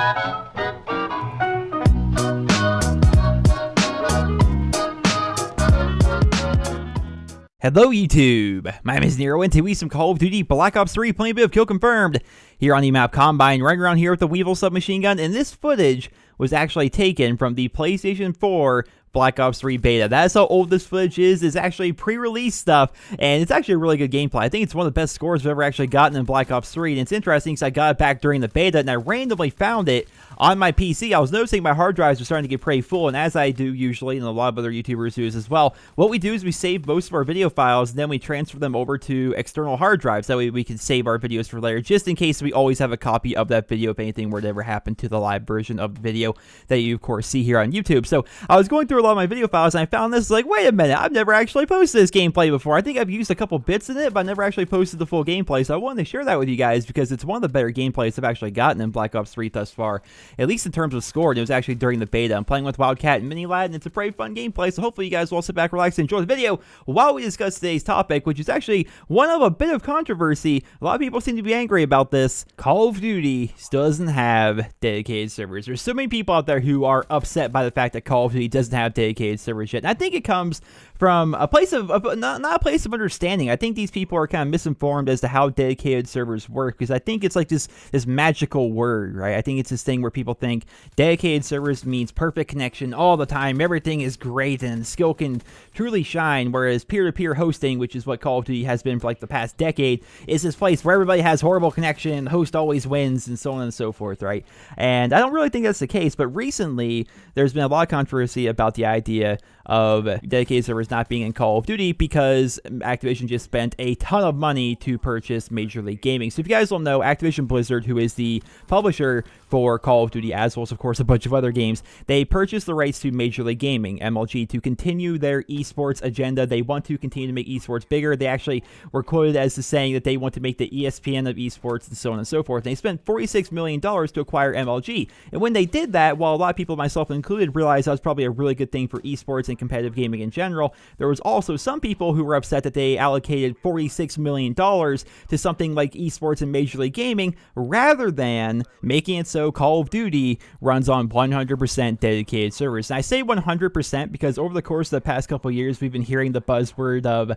Hello YouTube, my name is Nero and today we some Call of Duty Black Ops 3 playing a bit of Kill Confirmed here on the map Combine, running around here with the Weevil submachine gun, and this footage was actually taken from the PlayStation 4 Black Ops 3 beta. That's how old this footage is. It's actually pre-release stuff, and it's actually a really good gameplay. I think it's one of the best scores I've ever actually gotten in Black Ops 3, and it's interesting because I got it back during the beta, and I randomly found it on my PC. I was noticing my hard drives were starting to get pretty full, and as I do usually, and a lot of other YouTubers do as well, what we do is we save most of our video files, and then we transfer them over to external hard drives. That way we can save our videos for later, just in case we always have a copy of that video if anything were to ever happen to the live version of the video that you, of course, see here on YouTube. So I was going through a lot of my video files, and I found this, like, wait a minute, I've never actually posted this gameplay before. I think I've used a couple bits in it, but I never actually posted the full gameplay, so I wanted to share that with you guys because it's one of the better gameplays I've actually gotten in Black Ops 3 thus far, at least in terms of score. And it was actually during the beta. I'm playing with Wildcat and Minilad, and it's a pretty fun gameplay, so hopefully you guys will sit back, relax, and enjoy the video while we discuss today's topic, which is actually one of a bit of controversy. A lot of people seem to be angry about this. Call of Duty still doesn't have dedicated servers. There's so many people out there who are upset by the fact that Call of Duty doesn't have dedicated servers yet, and I think it comes from a place of not a place of understanding. I think these people are kind of misinformed as to how dedicated servers work, because I think it's like this magical word, right? I think it's this thing where people think dedicated servers means perfect connection all the time, everything is great, and skill can truly shine, whereas peer-to-peer hosting, which is what Call of Duty has been for like the past decade, is this place where everybody has horrible connection, the host always wins, and so on and so forth, right? And I don't really think that's the case, but recently there's been a lot of controversy about the idea of dedicated servers not being in Call of Duty because Activision just spent a ton of money to purchase Major League Gaming. So if you guys don't know, Activision Blizzard, who is the publisher for Call of Duty, as well as, of course, a bunch of other games, they purchased the rights to Major League Gaming, MLG, to continue their esports agenda. They want to continue to make esports bigger. They actually were quoted as saying that they want to make the ESPN of esports and so on and so forth. And they spent $46 million to acquire MLG. And when they did that, while a lot of people, myself included, realized that was probably a really good thing for esports and competitive gaming in general, there was also some people who were upset that they allocated $46 million to something like esports and Major League Gaming rather than making it so Call of Duty runs on 100% dedicated servers. And I say 100% because over the course of the past couple of years, we've been hearing the buzzword of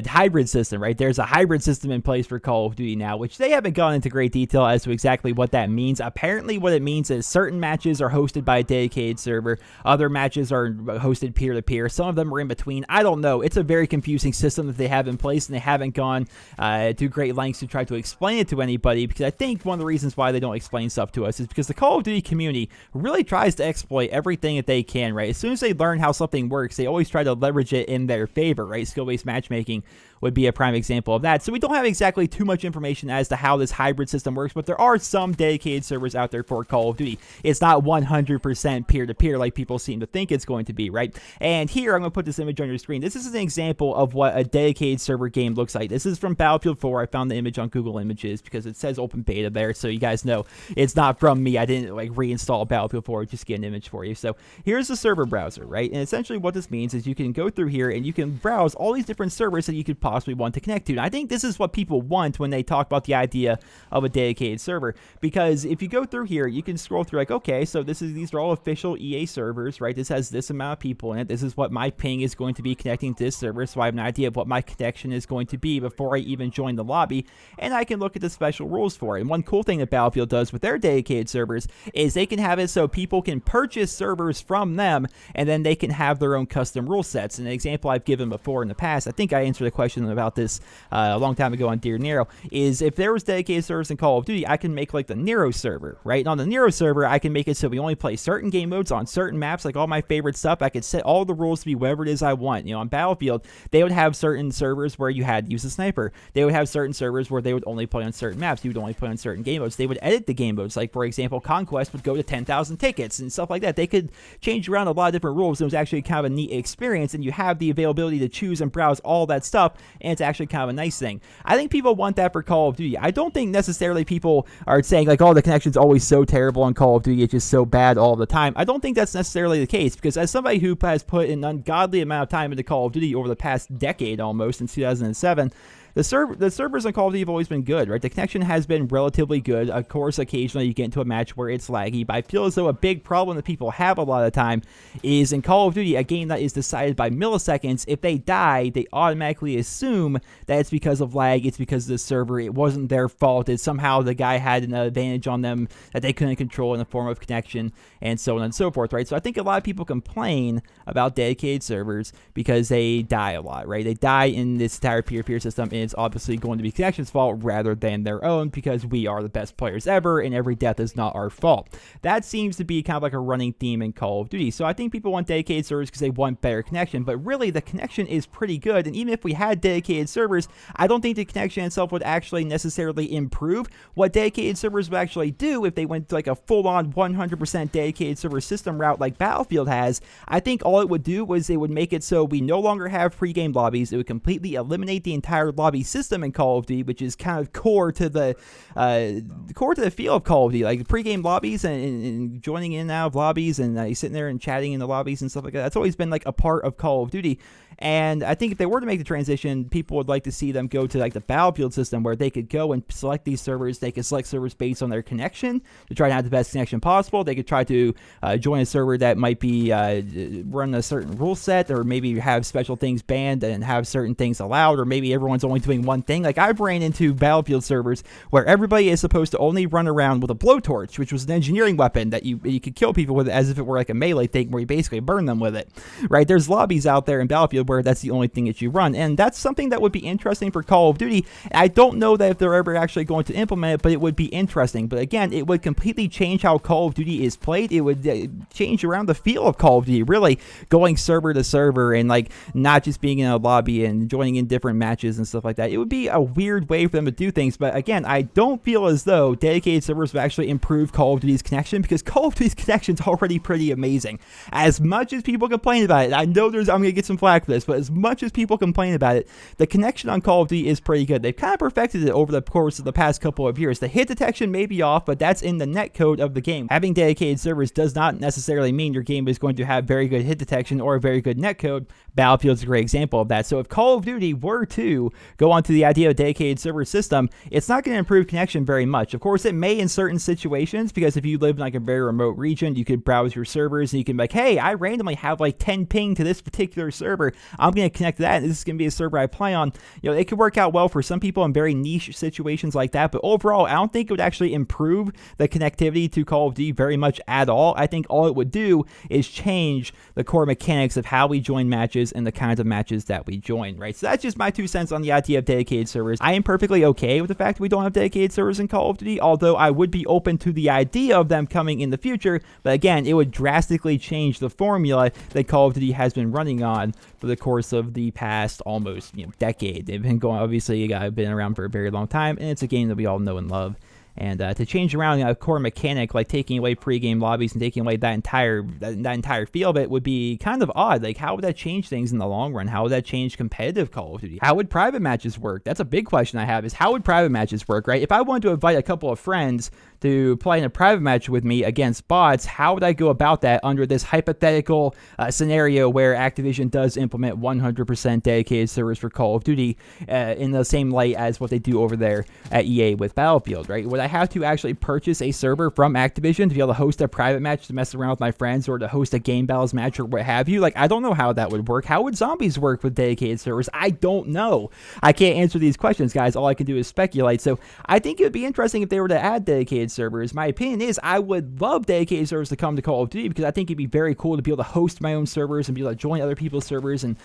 hybrid system, right? There's a hybrid system in place for Call of Duty now, which they haven't gone into great detail as to exactly what that means. Apparently what it means is certain matches are hosted by a dedicated server, other matches are hosted peer-to-peer, some of them are in between. I don't know. It's a very confusing system that they have in place, and they haven't gone to great lengths to try to explain it to anybody, because I think one of the reasons why they don't explain stuff to us is because the Call of Duty community really tries to exploit everything that they can, right? As soon as they learn how something works, they always try to leverage it in their favor, right? Skill-based matchmaking would be a prime example of that. So we don't have exactly too much information as to how this hybrid system works, but there are some dedicated servers out there for Call of Duty. It's not 100% peer-to-peer like people seem to think it's going to be, right? And here, I'm going to put this image on your screen. This is an example of what a dedicated server game looks like. This is from Battlefield 4. I found the image on Google Images because it says open beta there, so you guys know it's not from me. I didn't like reinstall Battlefield 4 just to get an image for you. So here's the server browser, right? And essentially what this means is you can go through here and you can browse all these different servers that you could possibly want to connect to. And I think this is what people want when they talk about the idea of a dedicated server, because if you go through here, you can scroll through like, okay, so these are all official EA servers, right? This has this amount of people in it. This is what my ping is going to be connecting to this server, so I have an idea of what my connection is going to be before I even join the lobby, and I can look at the special rules for it. And one cool thing that Battlefield does with their dedicated servers is they can have it so people can purchase servers from them, and then they can have their own custom rule sets. And an example I've given before in the past, I think I answered a question about this a long time ago on Dear Nero, is if there was dedicated servers in Call of Duty, I can make like the Nero server, right? And on the Nero server, I can make it so we only play certain game modes on certain maps, like all my favorite stuff. I could set all the rules to be whatever it is I want. You know, on Battlefield, they would have certain servers where you had to use a sniper. They would have certain servers where they would only play on certain maps. You would only play on certain game modes. They would edit the game modes. Like, for example, Conquest would go to 10,000 tickets and stuff like that. They could change around a lot of different rules. It was actually kind of a neat experience, and you have the availability to choose and browse all that stuff, and it's actually kind of a nice thing. I think people want that for Call of Duty. I don't think necessarily people are saying, like, oh, the connection's always so terrible on Call of Duty, it's just so bad all the time. I don't think that's necessarily the case, because as somebody who has put an ungodly amount of time into Call of Duty over the past decade almost, since 2007, the servers on Call of Duty have always been good, right? The connection has been relatively good. Of course, occasionally you get into a match where it's laggy, but I feel as though a big problem that people have a lot of the time is in Call of Duty, a game that is decided by milliseconds. If they die, they automatically assume that it's because of lag, it's because of the server, it wasn't their fault, it's somehow the guy had an advantage on them that they couldn't control in the form of connection, and so on and so forth, right? So I think a lot of people complain about dedicated servers because they die a lot, right? They die in this entire peer-to-peer system, and it's obviously going to be connection's fault rather than their own, because we are the best players ever, and every death is not our fault. That seems to be kind of like a running theme in Call of Duty. So I think people want dedicated servers because they want better connection, but really the connection is pretty good, and even if we had dedicated servers, I don't think the connection itself would actually necessarily improve. What dedicated servers would actually do, if they went to like a full-on 100% dedicated server system route like Battlefield has, I think all it would do was it would make it so we no longer have pre-game lobbies. It would completely eliminate the entire lobby system in Call of Duty, which is kind of core to the feel of Call of Duty, like pre-game lobbies and joining in and out of lobbies and sitting there and chatting in the lobbies and stuff like that. That's always been like a part of Call of Duty. And I think if they were to make the transition, people would like to see them go to like the Battlefield system where they could go and select these servers. They could select servers based on their connection to try to have the best connection possible. They could try to join a server that might be run a certain rule set, or maybe have special things banned and have certain things allowed, or maybe everyone's only doing one thing. Like I've ran into Battlefield servers where everybody is supposed to only run around with a blowtorch, which was an engineering weapon that you could kill people with as if it were like a melee thing where you basically burn them with it, right? There's lobbies out there in Battlefield where that's the only thing that you run, and that's something that would be interesting for Call of Duty. I don't know that if they're ever actually going to implement it, but it would be interesting. But again, it would completely change how Call of Duty is played. It would change around the feel of Call of Duty, really going server to server and like not just being in a lobby and joining in different matches and stuff like that. It would be a weird way for them to do things, but again, I don't feel as though dedicated servers would actually improve Call of Duty's connection, because Call of Duty's connection is already pretty amazing. As much as people complain about it, I know I'm going to get some flack for this, but as much as people complain about it, the connection on Call of Duty is pretty good. They've kind of perfected it over the course of the past couple of years. The hit detection may be off, but that's in the netcode of the game. Having dedicated servers does not necessarily mean your game is going to have very good hit detection or a very good netcode. Battlefield's a great example of that. So if Call of Duty were to go onto the idea of a dedicated server system, it's not going to improve connection very much. Of course, it may in certain situations, because if you live in like a very remote region, you could browse your servers and you can be like, hey, I randomly have like 10 ping to this particular server. I'm going to connect to that, and this is going to be a server I play on. You know, it could work out well for some people in very niche situations like that, but overall, I don't think it would actually improve the connectivity to Call of Duty very much at all. I think all it would do is change the core mechanics of how we join matches and the kinds of matches that we join, right? So that's just my 2 cents on the idea of dedicated servers. I am perfectly okay with the fact that we don't have dedicated servers in Call of Duty, although I would be open to the idea of them coming in the future. But again, it would drastically change the formula that Call of Duty has been running on for the course of the past almost decade. They've been going, obviously, been around for a very long time, and it's a game that we all know and love. And to change around a core mechanic like taking away pre-game lobbies and taking away that entire feel of it would be kind of odd. Like, how would that change things in the long run? How would that change competitive Call of Duty? How would private matches work? That's a big question I have, is how would private matches work, right? If I wanted to invite a couple of friends to play in a private match with me against bots, how would I go about that under this hypothetical scenario where Activision does implement 100% dedicated servers for Call of Duty in the same light as what they do over there at EA with Battlefield, right? Would I have to actually purchase a server from Activision to be able to host a private match to mess around with my friends, or to host a game battles match, or what have you? Like, I don't know how that would work. How would zombies work with dedicated servers? I don't know. I can't answer these questions, guys. All I can do is speculate. So I think it would be interesting if they were to add dedicated servers. My opinion is I would love dedicated servers to come to Call of Duty, because I think it'd be very cool to be able to host my own servers and be able to join other people's servers and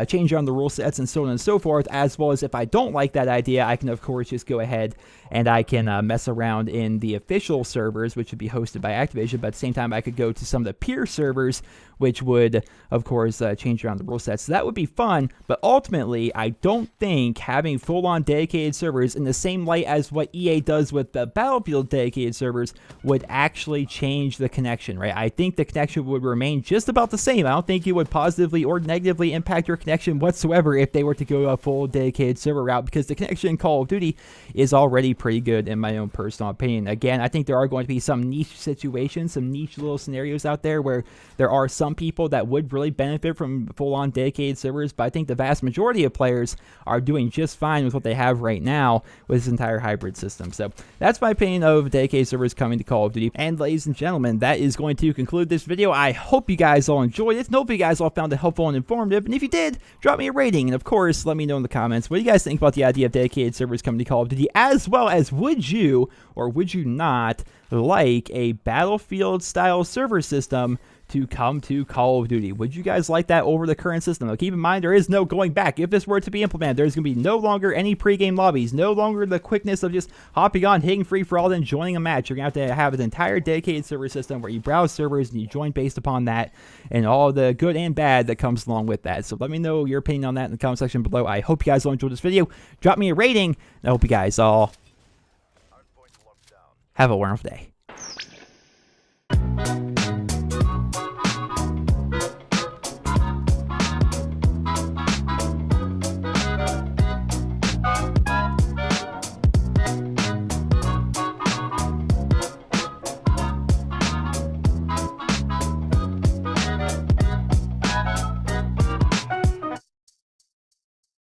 change around the rule sets and so on and so forth, as well as if I don't like that idea, I can of course just go ahead and I can mess around in the official servers, which would be hosted by Activision, but at the same time I could go to some of the peer servers, which would of course change around the rule sets. So that would be fun, but ultimately I don't think having full-on dedicated servers in the same light as what EA does with the Battlefield dedicated servers would actually change the connection, right? I think the connection would remain just about the same. I don't think it would positively or negatively impact your connection whatsoever if they were to go a full dedicated server route, because the connection in Call of Duty is already pretty good in my own personal opinion. Again, I think there are going to be some niche situations, some niche little scenarios out there where there are some some people that would really benefit from full-on dedicated servers, but I think the vast majority of players are doing just fine with what they have right now with this entire hybrid system. So that's my opinion of dedicated servers coming to Call of Duty. And ladies and gentlemen, that is going to conclude this video. I hope you guys all enjoyed it, and hope you guys all found it helpful and informative. And if you did, drop me a rating, and of course, let me know in the comments what you guys think about the idea of dedicated servers coming to Call of Duty, as well as would you or would you not like a Battlefield-style server system to come to Call of Duty? Would you guys like that over the current system? Now, keep in mind, there is no going back. If this were to be implemented, there's going to be no longer any pregame lobbies, no longer the quickness of just hopping on, hitting free for all, then joining a match. You're going to have an entire dedicated server system where you browse servers and you join based upon that, and all the good and bad that comes along with that. So let me know your opinion on that in the comment section below. I hope you guys all enjoyed this video. Drop me a rating, and I hope you guys all have a wonderful day.